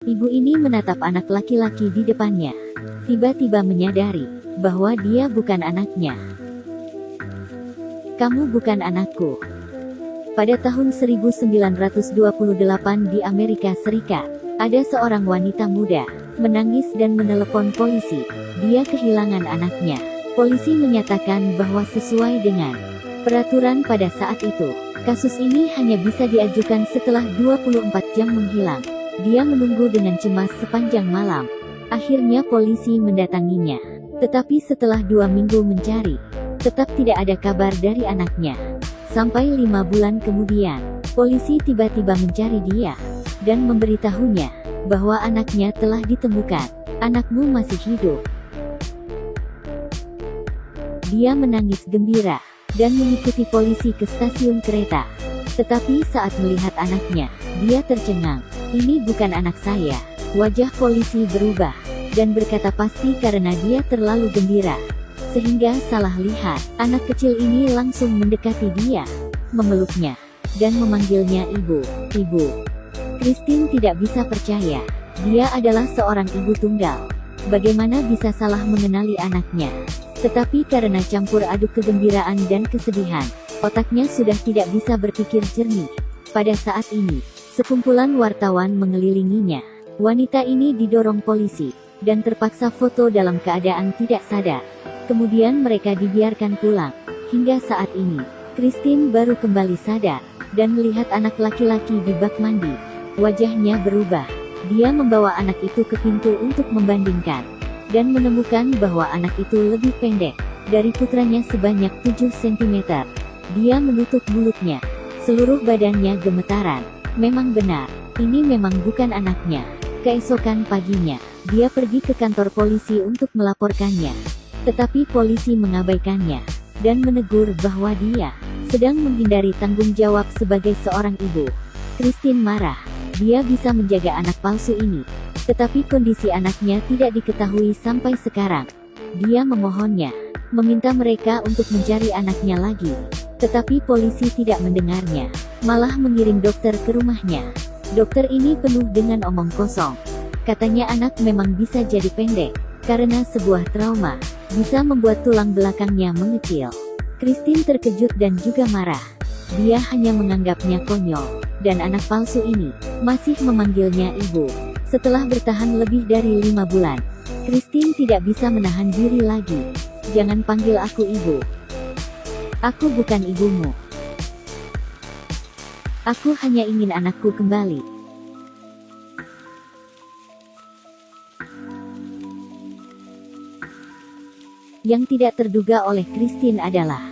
Ibu ini menatap anak laki-laki di depannya. Tiba-tiba menyadari bahwa dia bukan anaknya. "Kamu bukan anakku." Pada tahun 1928 di Amerika Serikat, ada seorang wanita muda menangis dan menelepon polisi. Dia kehilangan anaknya. Polisi menyatakan bahwa sesuai dengan peraturan pada saat itu, kasus ini hanya bisa diajukan setelah 24 jam menghilang. Dia menunggu dengan cemas sepanjang malam. Akhirnya polisi mendatanginya. Tetapi setelah 2 minggu mencari, tetap tidak ada kabar dari anaknya. Sampai 5 bulan kemudian, polisi tiba-tiba mencari dia dan memberitahunya bahwa anaknya telah ditemukan. "Anakmu masih hidup." Dia menangis gembira dan mengikuti polisi ke stasiun kereta. Tetapi saat melihat anaknya, dia tercengang. "Ini bukan anak saya." Wajah polisi berubah dan berkata pasti karena dia terlalu gembira, sehingga salah lihat. Anak kecil ini langsung mendekati dia, memeluknya, dan memanggilnya ibu. "Ibu." Christine tidak bisa percaya. Dia adalah seorang ibu tunggal. Bagaimana bisa salah mengenali anaknya? Tetapi karena campur aduk kegembiraan dan kesedihan, otaknya sudah tidak bisa berpikir jernih. Pada saat ini, sekumpulan wartawan mengelilinginya. Wanita ini didorong polisi dan terpaksa foto dalam keadaan tidak sadar. Kemudian mereka dibiarkan pulang. Hingga saat ini, Christine baru kembali sadar dan melihat anak laki-laki di bak mandi. Wajahnya berubah. Dia membawa anak itu ke pintu untuk membandingkan, dan menemukan bahwa anak itu lebih pendek dari putranya sebanyak 7 cm. Dia menutup mulutnya. Seluruh badannya gemetaran. Memang benar, ini memang bukan anaknya. Keesokan paginya, dia pergi ke kantor polisi untuk melaporkannya. Tetapi polisi mengabaikannya dan menegur bahwa dia sedang menghindari tanggung jawab sebagai seorang ibu. Christine marah. Dia bisa menjaga anak palsu ini, tetapi kondisi anaknya tidak diketahui sampai sekarang. Dia memohonnya, meminta mereka untuk mencari anaknya lagi. Tetapi polisi tidak mendengarnya, malah mengirim dokter ke rumahnya. Dokter ini penuh dengan omong kosong. Katanya anak memang bisa jadi pendek, karena sebuah trauma bisa membuat tulang belakangnya mengecil. Christine terkejut dan juga marah. Dia hanya menganggapnya konyol, dan anak palsu ini masih memanggilnya ibu. Setelah bertahan lebih dari 5 bulan, Christine tidak bisa menahan diri lagi. "Jangan panggil aku ibu. Aku bukan ibumu. Aku hanya ingin anakku kembali." Yang tidak terduga oleh Christine adalah,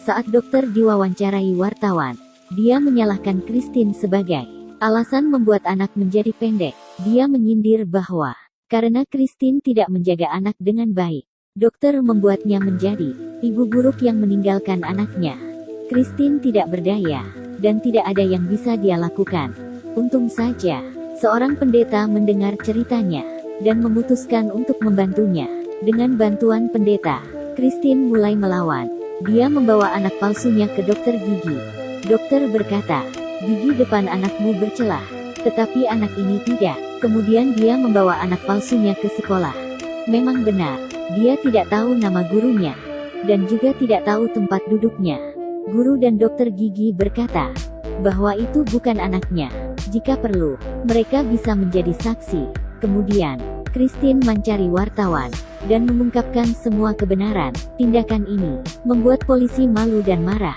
saat dokter diwawancarai wartawan, dia menyalahkan Christine sebagai alasan membuat anak menjadi pendek. Dia menyindir bahwa karena Christine tidak menjaga anak dengan baik, dokter membuatnya menjadi ibu buruk yang meninggalkan anaknya. Christine tidak berdaya, dan tidak ada yang bisa dia lakukan. Untung saja, seorang pendeta mendengar ceritanya, dan memutuskan untuk membantunya. Dengan bantuan pendeta, Christine mulai melawan. Dia membawa anak palsunya ke dokter gigi. Dokter berkata, "Gigi depan anakmu bercelah, tetapi anak ini tidak." Kemudian dia membawa anak palsunya ke sekolah. Memang benar, dia tidak tahu nama gurunya, dan juga tidak tahu tempat duduknya. Guru dan dokter gigi berkata bahwa itu bukan anaknya. Jika perlu, mereka bisa menjadi saksi. Kemudian, Christine mencari wartawan dan mengungkapkan semua kebenaran. Tindakan ini membuat polisi malu dan marah.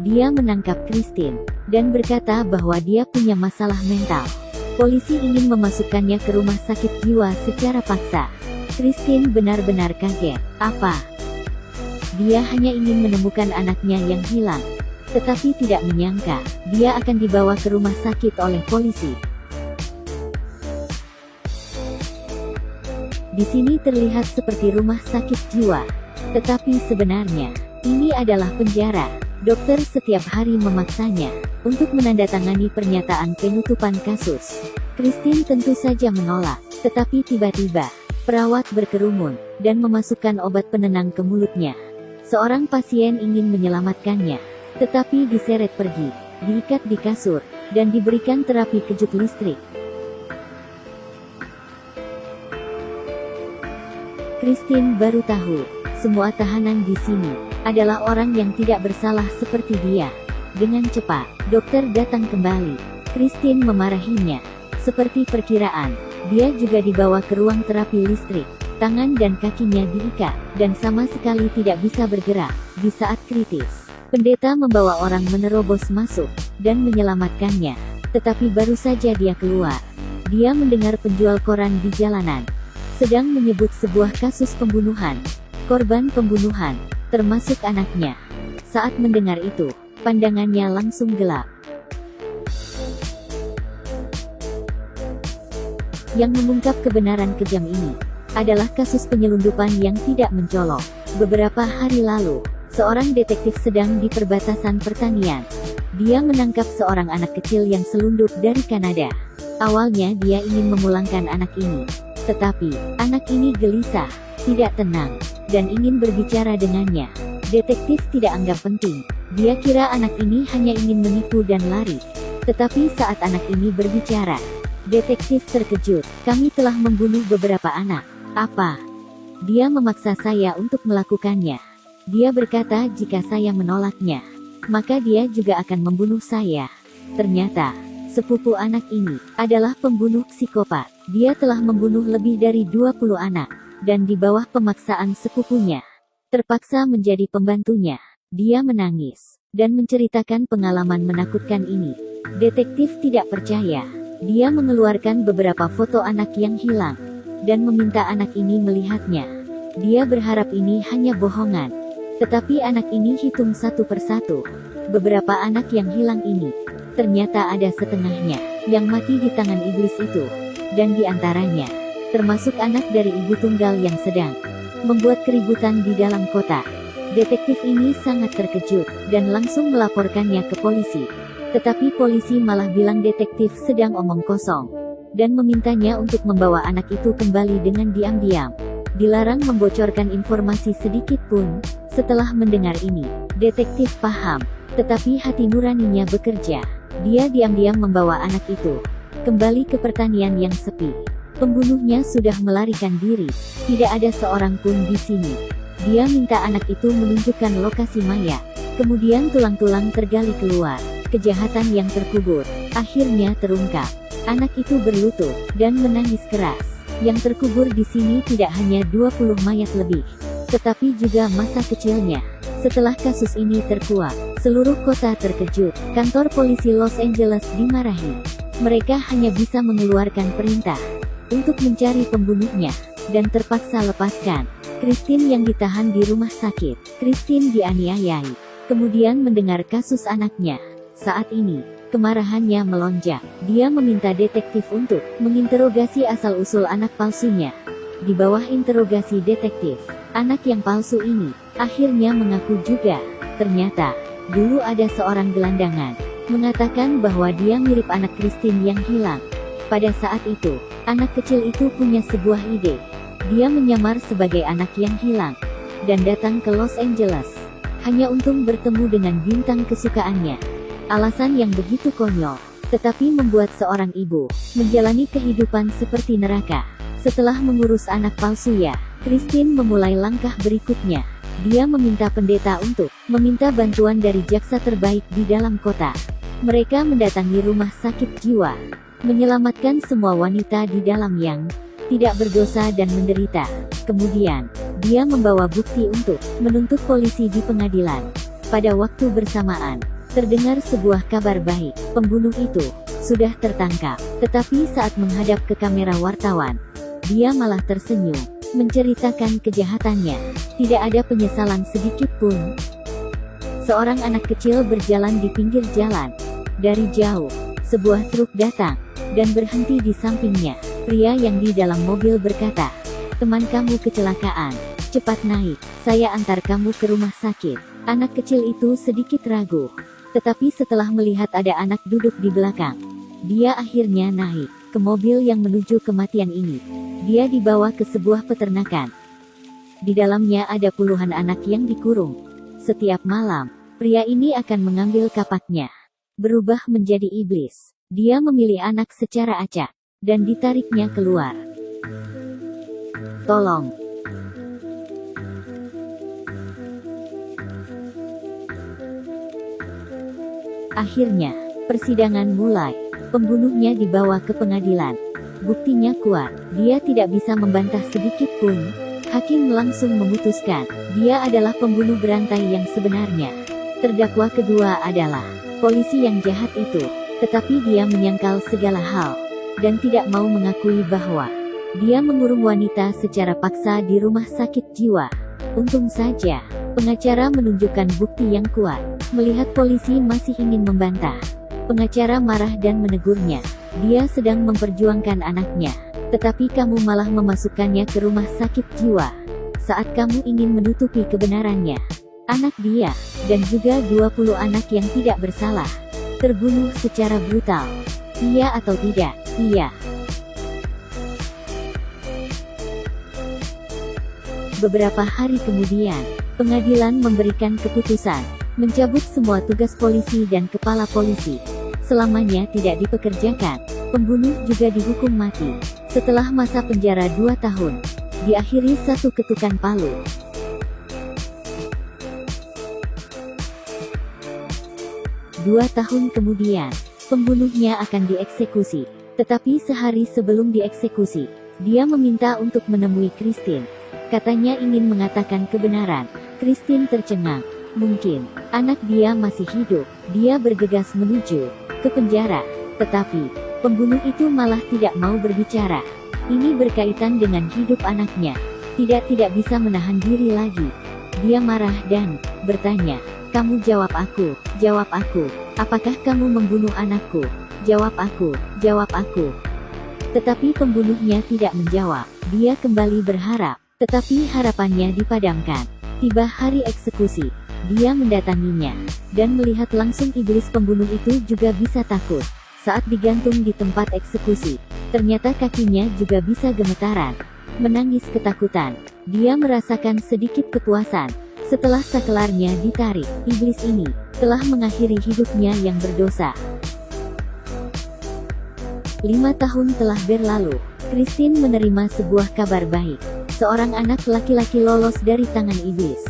Dia menangkap Christine dan berkata bahwa dia punya masalah mental. Polisi ingin memasukkannya ke rumah sakit jiwa secara paksa. Christine benar-benar kaget. Apa? Dia hanya ingin menemukan anaknya yang hilang, tetapi tidak menyangka dia akan dibawa ke rumah sakit oleh polisi. Di sini terlihat seperti rumah sakit jiwa, tetapi sebenarnya ini adalah penjara. Dokter setiap hari memaksanya untuk menandatangani pernyataan penutupan kasus. Christine tentu saja menolak, tetapi tiba-tiba perawat berkerumun dan memasukkan obat penenang ke mulutnya. Seorang pasien ingin menyelamatkannya, tetapi diseret pergi, diikat di kasur, dan diberikan terapi kejut listrik. Christine baru tahu, semua tahanan di sini adalah orang yang tidak bersalah seperti dia. Dengan cepat, dokter datang kembali. Christine memarahinya. Seperti perkiraan, dia juga dibawa ke ruang terapi listrik. Tangan dan kakinya diikat, dan sama sekali tidak bisa bergerak. Di saat kritis, pendeta membawa orang menerobos masuk, dan menyelamatkannya. Tetapi baru saja dia keluar, dia mendengar penjual koran di jalanan sedang menyebut sebuah kasus pembunuhan. Korban pembunuhan, termasuk anaknya. Saat mendengar itu, pandangannya langsung gelap. Yang mengungkap kebenaran kejam ini adalah kasus penyelundupan yang tidak mencolok. Beberapa hari lalu, seorang detektif sedang di perbatasan pertanian. Dia menangkap seorang anak kecil yang selundup dari Kanada. Awalnya dia ingin memulangkan anak ini, tetapi anak ini gelisah, tidak tenang, dan ingin berbicara dengannya. Detektif tidak anggap penting. Dia kira anak ini hanya ingin menipu dan lari. Tetapi saat anak ini berbicara, detektif terkejut. Kami telah membunuh beberapa anak. Apa? Dia memaksa saya untuk melakukannya. Dia berkata jika saya menolaknya, maka dia juga akan membunuh saya. Ternyata, sepupu anak ini adalah pembunuh psikopat. Dia telah membunuh lebih dari 20 anak, dan di bawah pemaksaan sepupunya, terpaksa menjadi pembantunya. Dia menangis, dan menceritakan pengalaman menakutkan ini. Detektif tidak percaya. Dia mengeluarkan beberapa foto anak yang hilang, dan meminta anak ini melihatnya. Dia berharap ini hanya bohongan. Tetapi anak ini hitung satu persatu. Beberapa anak yang hilang ini, ternyata ada setengahnya yang mati di tangan iblis itu. Dan di antaranya, termasuk anak dari ibu tunggal yang sedang membuat keributan di dalam kota. Detektif ini sangat terkejut, dan langsung melaporkannya ke polisi. Tetapi polisi malah bilang detektif sedang omong kosong, dan memintanya untuk membawa anak itu kembali dengan diam-diam. Dilarang membocorkan informasi sedikit pun. Setelah mendengar ini, detektif paham, tetapi hati nuraninya bekerja. Dia diam-diam membawa anak itu kembali ke pertanian yang sepi. Pembunuhnya sudah melarikan diri. Tidak ada seorang pun di sini. Dia minta anak itu menunjukkan lokasi mayat. Kemudian tulang-tulang tergali keluar. Kejahatan yang terkubur akhirnya terungkap. Anak itu berlutut dan menangis keras. Yang terkubur di sini tidak hanya 20 mayat lebih, tetapi juga masa kecilnya. Setelah kasus ini terkuak, seluruh kota terkejut. Kantor polisi Los Angeles dimarahi. Mereka hanya bisa mengeluarkan perintah untuk mencari pembunuhnya, dan terpaksa lepaskan Christine yang ditahan di rumah sakit. Christine dianiayai, kemudian mendengar kasus anaknya. Saat ini, kemarahannya melonjak. Dia meminta detektif untuk menginterogasi asal-usul anak palsunya. Di bawah interogasi detektif, anak yang palsu ini akhirnya mengaku juga. Ternyata, dulu ada seorang gelandangan mengatakan bahwa dia mirip anak Christine yang hilang. Pada saat itu, anak kecil itu punya sebuah ide. Dia menyamar sebagai anak yang hilang, dan datang ke Los Angeles hanya untuk bertemu dengan bintang kesukaannya. Alasan yang begitu konyol, tetapi membuat seorang ibu menjalani kehidupan seperti neraka. Setelah mengurus anak palsunya, Christine memulai langkah berikutnya. Dia meminta pendeta untuk meminta bantuan dari jaksa terbaik di dalam kota. Mereka mendatangi rumah sakit jiwa, menyelamatkan semua wanita di dalam yang tidak berdosa dan menderita. Kemudian, dia membawa bukti untuk menuntut polisi di pengadilan. Pada waktu bersamaan, terdengar sebuah kabar baik. Pembunuh itu sudah tertangkap. Tetapi saat menghadap ke kamera wartawan, dia malah tersenyum, menceritakan kejahatannya. Tidak ada penyesalan sedikit pun. Seorang anak kecil berjalan di pinggir jalan. Dari jauh, sebuah truk datang dan berhenti di sampingnya. Pria yang di dalam mobil berkata, "Teman kamu kecelakaan. Cepat naik, saya antar kamu ke rumah sakit." Anak kecil itu sedikit ragu. Tetapi setelah melihat ada anak duduk di belakang, dia akhirnya naik ke mobil yang menuju kematian ini. Dia dibawa ke sebuah peternakan. Di dalamnya ada puluhan anak yang dikurung. Setiap malam, pria ini akan mengambil kapaknya, berubah menjadi iblis. Dia memilih anak secara acak, dan ditariknya keluar. "Tolong, Akhirnya, persidangan mulai. Pembunuhnya dibawa ke pengadilan. Buktinya kuat, dia tidak bisa membantah sedikit pun. Hakim langsung memutuskan, dia adalah pembunuh berantai yang sebenarnya. Terdakwa kedua adalah polisi yang jahat itu, tetapi dia menyangkal segala hal, dan tidak mau mengakui bahwa dia mengurung wanita secara paksa di rumah sakit jiwa. Untung saja, pengacara menunjukkan bukti yang kuat. Melihat polisi masih ingin membantah, pengacara marah dan menegurnya. Dia sedang memperjuangkan anaknya, tetapi kamu malah memasukkannya ke rumah sakit jiwa. Saat kamu ingin menutupi kebenarannya, anak dia, dan juga 20 anak yang tidak bersalah, terbunuh secara brutal. Iya atau tidak? Iya. Beberapa hari kemudian, pengadilan memberikan keputusan, mencabut semua tugas polisi dan kepala polisi. Selamanya tidak dipekerjakan. Pembunuh juga dihukum mati. Setelah masa penjara 2 tahun, diakhiri satu ketukan palu. Dua tahun kemudian, pembunuhnya akan dieksekusi. Tetapi sehari sebelum dieksekusi, dia meminta untuk menemui Christine. Katanya ingin mengatakan kebenaran. Christine tercengang. Mungkin anak dia masih hidup. Dia bergegas menuju ke penjara, tetapi pembunuh itu malah tidak mau berbicara. Ini berkaitan dengan hidup anaknya. Tidak bisa menahan diri lagi. Dia marah dan bertanya, "Kamu jawab aku, apakah kamu membunuh anakku? Jawab aku." Tetapi pembunuhnya tidak menjawab. Dia kembali berharap, tetapi harapannya dipadamkan. Tiba hari eksekusi. Dia mendatanginya, dan melihat langsung iblis pembunuh itu juga bisa takut. Saat digantung di tempat eksekusi, ternyata kakinya juga bisa gemetaran. Menangis ketakutan, dia merasakan sedikit kepuasan. Setelah sakelarnya ditarik, iblis ini telah mengakhiri hidupnya yang berdosa. 5 tahun telah berlalu, Christine menerima sebuah kabar baik. Seorang anak laki-laki lolos dari tangan iblis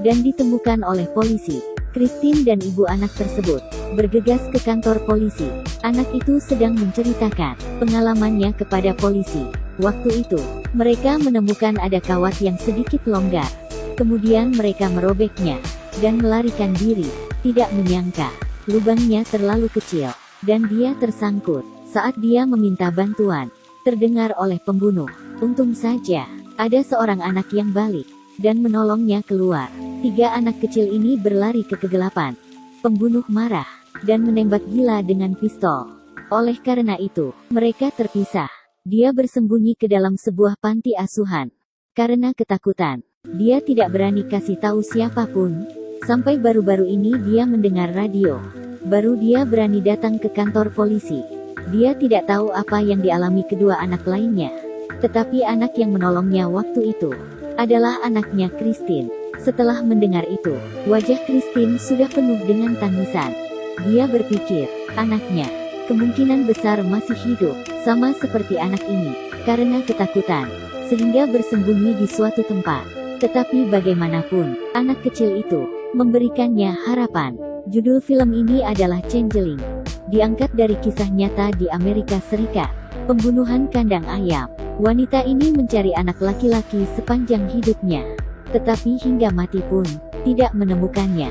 dan ditemukan oleh polisi. Christine dan ibu anak tersebut bergegas ke kantor polisi. Anak itu sedang menceritakan pengalamannya kepada polisi. Waktu itu, mereka menemukan ada kawat yang sedikit longgar. Kemudian mereka merobeknya dan melarikan diri. Tidak menyangka, lubangnya terlalu kecil, dan dia tersangkut. Saat dia meminta bantuan, terdengar oleh pembunuh. Untung saja, ada seorang anak yang balik dan menolongnya keluar. 3 anak kecil ini berlari ke kegelapan. Pembunuh marah dan menembak gila dengan pistol. Oleh karena itu, mereka terpisah. Dia bersembunyi ke dalam sebuah panti asuhan. Karena ketakutan, dia tidak berani kasih tahu siapapun. Sampai baru-baru ini dia mendengar radio. Baru dia berani datang ke kantor polisi. Dia tidak tahu apa yang dialami kedua anak lainnya. Tetapi anak yang menolongnya waktu itu adalah anaknya Christine. Setelah mendengar itu, wajah Christine sudah penuh dengan tangisan. Dia berpikir, anaknya kemungkinan besar masih hidup, sama seperti anak ini, karena ketakutan, sehingga bersembunyi di suatu tempat. Tetapi bagaimanapun, anak kecil itu memberikannya harapan. Judul film ini adalah Changeling. Diangkat dari kisah nyata di Amerika Serikat, pembunuhan kandang ayam. Wanita ini mencari anak laki-laki sepanjang hidupnya, tetapi hingga mati pun tidak menemukannya.